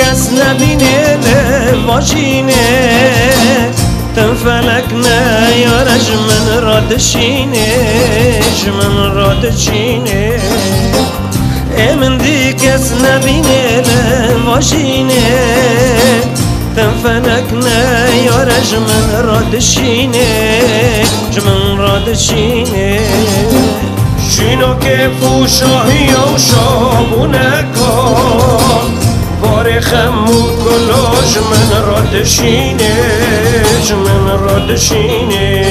کس نبینه لواشینه تن فلک نیارش من را دشینش من را دشینه من دی کس نبینه لواشینه تن فلک نیارش من را دشینه من را دشینه شینو که فوشاهی و شابونه کن بار خمو کلاش من را دشینه من را دشینه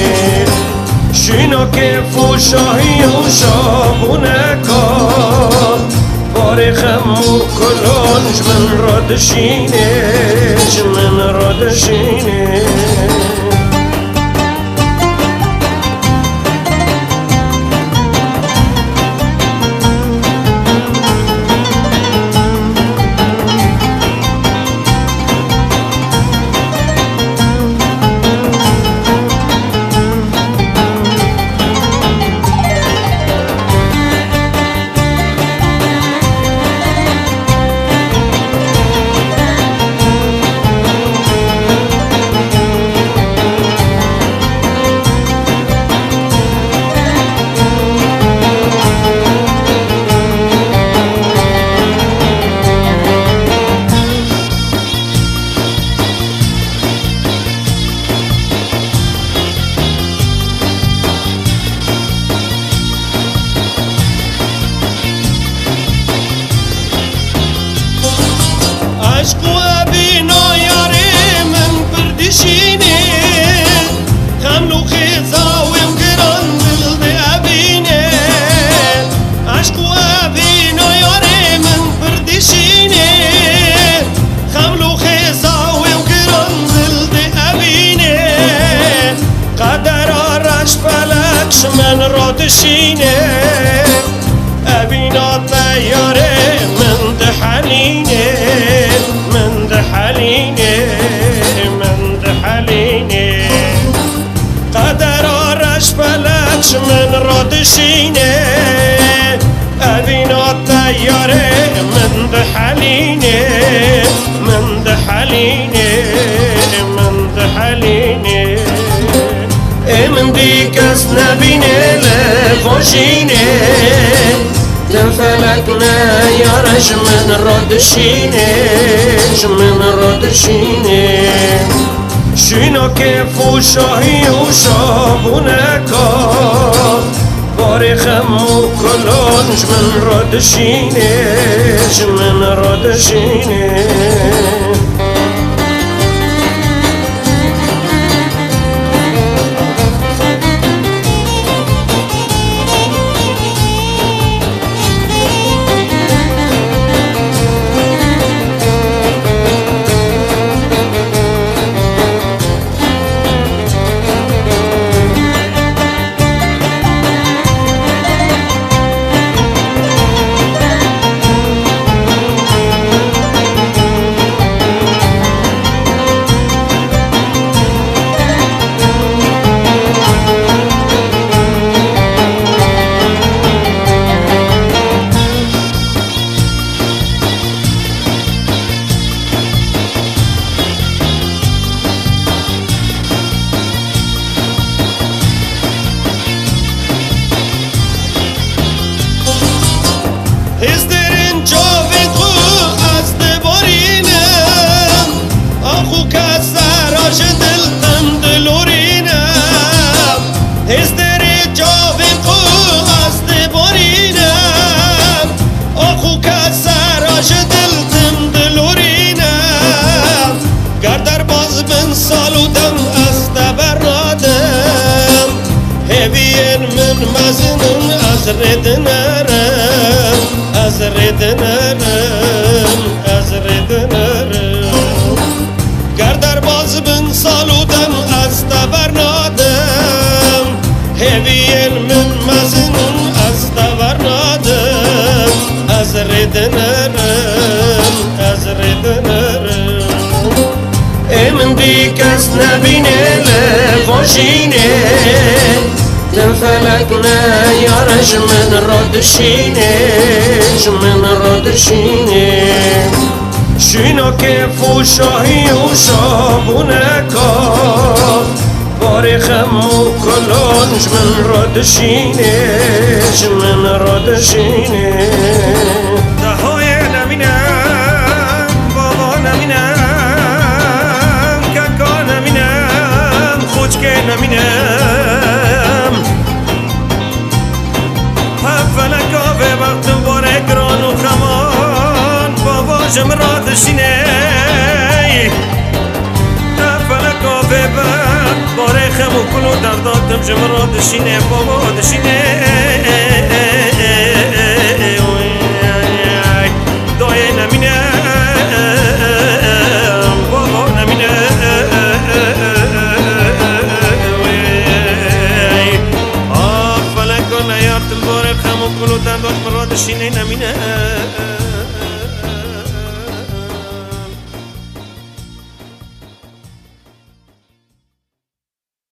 شینو که فوشاهی و شابونه کن بار خمو کلاش من را دشینه من را دشینه عشق و بینا یاره من پردشینه خملو خیزا و گران دل ده ابینه عشق و بینا یاره من پردشینه خملو خیزا و گران دل ده ابینه قدر آرش فلکش من را دشینه ابینا تیاره من ده حلینه من ده حلینه من ده حلینه قدر آرش فلکش من را دشینه ابینا تیاره من ده حلینه من ده حلینه من ده حلینه من دی کس نبینه لفاشینه تن فلک نیارش من را دشینه من را دشینه شینو که فوشاهی و شابونه کن بار خمو کلانش من را دشینه من را دشینه ازدرین جاوید خو از دبارینم آخو کس سراش دلتم دلورینم ازدرین جاوید خو از دبارینم آخو کس سراش دلتم دلورینم گردر باز من سالودم از دبرادم هبین من مزنم از ردنرم از ردنرم از ردنرم گردر باز بن سالودم از تبرنادم هبین من مزنم از تبرنادم از ردنرم از ردنرم من دی کس نبینه لفاشینه تن فلک نیارش من را دشینه من را دشینه شینا که فوشاهی و شابونه کار باری خم و کلانج من را دشینش من را دشینه دهای نمینم بابا نمینم ککا نمینم خوچکه نمینم هفلکا به وقت باره گران و خمان بابا جم را دشینه هفلکا به وقت باره خم و کلو درداتم جم را دشینه بابا دشینه